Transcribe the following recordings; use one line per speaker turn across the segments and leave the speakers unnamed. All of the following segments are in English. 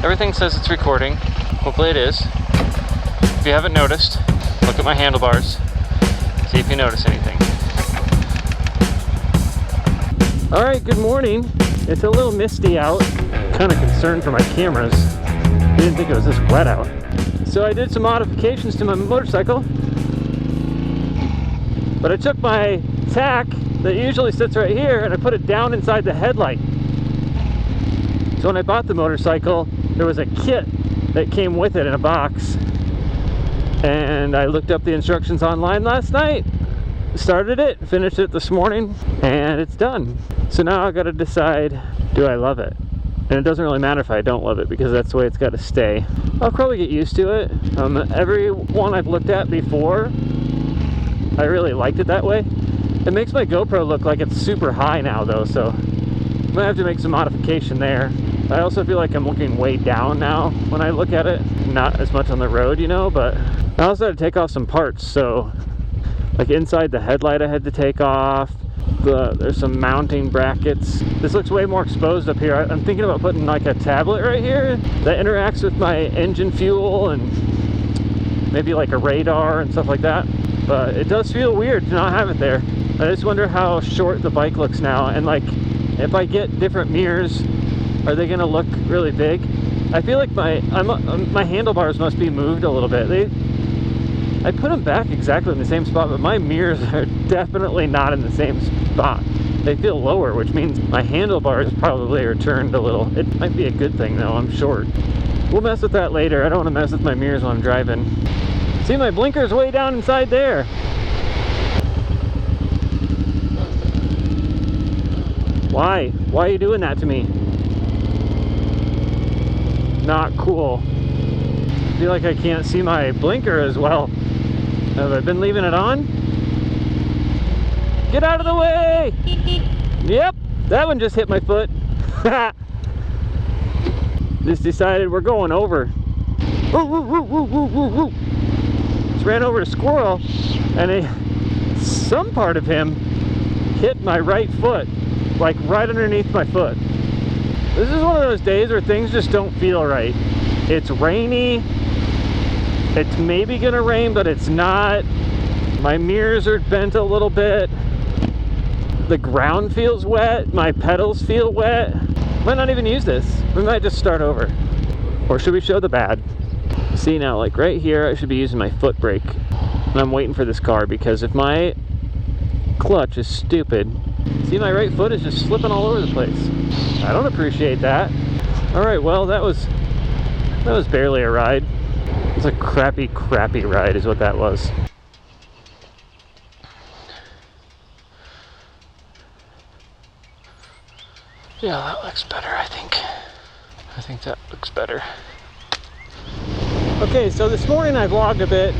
Everything says it's recording. Hopefully it is. If you haven't noticed, look at my handlebars. See if you notice anything. Alright, good morning. It's a little misty out. Kind of concerned for my cameras. I didn't think it was this wet out. So I did some modifications to my motorcycle. But I took my Tach that usually sits right here and I put it down inside the headlight. So when I bought the motorcycle, there was a kit that came with it in a box. And I looked up the instructions online last night, started it, finished it this morning, and it's done. So now I gotta decide, do I love it? And it doesn't really matter if I don't love it because that's the way it's gotta stay. I'll probably get used to it. Every one I've looked at before, I really liked it that way. It makes my GoPro look like it's super high now though, so I'm gonna have to make some modification there. I also feel like I'm looking way down now when I look at it, not as much on the road, you know, but I also had to take off some parts. So like inside the headlight I had to take off. There's some mounting brackets. This looks way more exposed up here. I'm thinking about putting like a tablet right here that interacts with my engine fuel and maybe like a radar and stuff like that. But it does feel weird to not have it there. I just wonder how short the bike looks now, and like if I get different mirrors, are they gonna look really big? I feel like my handlebars must be moved a little bit. I put them back exactly in the same spot, but my mirrors are definitely not in the same spot. They feel lower, which means my handlebars probably are turned a little. It might be a good thing though, I'm short. We'll mess with that later. I don't want to mess with my mirrors while I'm driving. See, my blinker's way down inside there. Why? Why are you doing that to me? Not cool. I feel like I can't see my blinker as well. Have I been leaving it on? Get out of the way! Yep, that one just hit my foot. Just decided we're going over. Woo, woo, woo, woo, woo, woo, woo. Just ran over a squirrel, and some part of him hit my right foot, like right underneath my foot. This is one of those days where things just don't feel right. It's rainy. It's maybe gonna rain, but it's not. My mirrors are bent a little bit. The ground feels wet. My pedals feel wet. Might not even use this. We might just start over. Or should we show the bad? See now, like right here, I should be using my foot brake. And I'm waiting for this car because if my clutch is stupid, see, my right foot is just slipping all over the place. I don't appreciate that. All right, well, that was barely a ride. It's a crappy ride is what that was. Yeah, that looks better, I think. I think that looks better. Okay, so this morning I vlogged a bit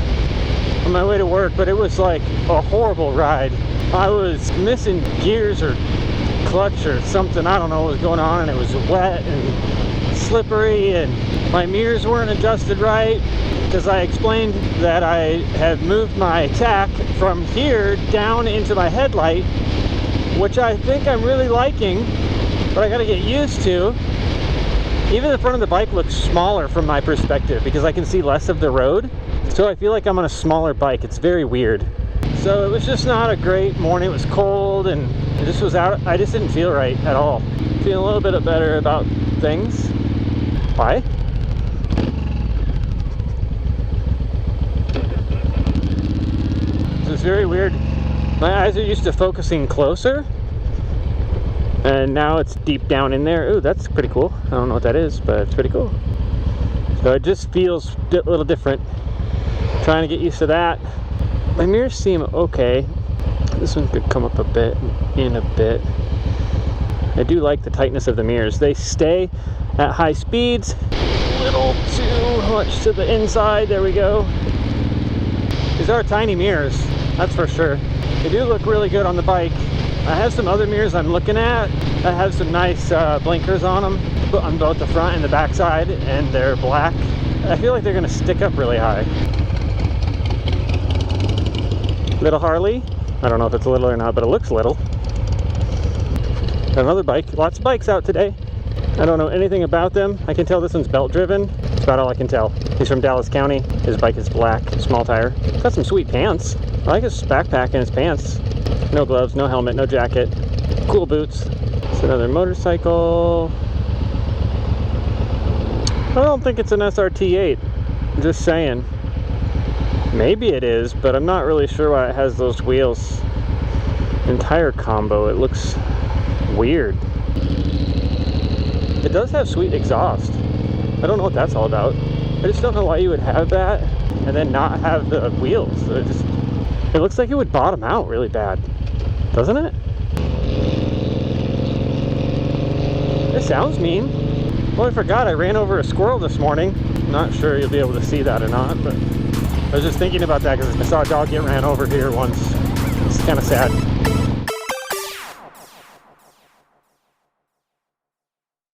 on my way to work, but it was like a horrible ride. I was missing gears or clutch or something. I don't know what was going on, and it was wet and slippery, and my mirrors weren't adjusted right because I explained that I had moved my Tach from here down into my headlight, which I think I'm really liking, but I gotta get used to. Even the front of the bike looks smaller from my perspective because I can see less of the road, so I feel like I'm on a smaller bike. It's very weird. So it was just not a great morning. It was cold and it just was out. I just didn't feel right at all. Feeling a little bit better about things. Why? It's very weird. My eyes are used to focusing closer, and now it's deep down in there. Ooh, that's pretty cool. I don't know what that is, but it's pretty cool. So it just feels a little different. Trying to get used to that. My mirrors seem okay. This one could come up a bit, in a bit. I do like the tightness of the mirrors. They stay at high speeds. A little too much to the inside. There we go. These are tiny mirrors, that's for sure. They do look really good on the bike. I have some other mirrors I'm looking at that have some nice blinkers on them, on both the front and the back side, and they're black. I feel like they're gonna stick up really high. Little Harley. I don't know if it's little or not, but it looks little. Got another bike. Lots of bikes out today. I don't know anything about them. I can tell this one's belt driven. That's about all I can tell. He's from Dallas County. His bike is black, small tire. He's got some sweet pants. I like his backpack and his pants. No gloves, no helmet, no jacket. Cool boots. It's another motorcycle. I don't think it's an SRT8. I'm just saying. Maybe it is, but I'm not really sure why it has those wheels. Entire combo, it looks weird. It does have sweet exhaust. I don't know what that's all about. I just don't know why you would have that and then not have the wheels. It looks like it would bottom out really bad, doesn't it? It sounds mean. Well, I forgot I ran over a squirrel this morning. Not sure you'll be able to see that or not, but I was just thinking about that because I saw a dog get ran over here once. It's kind of sad.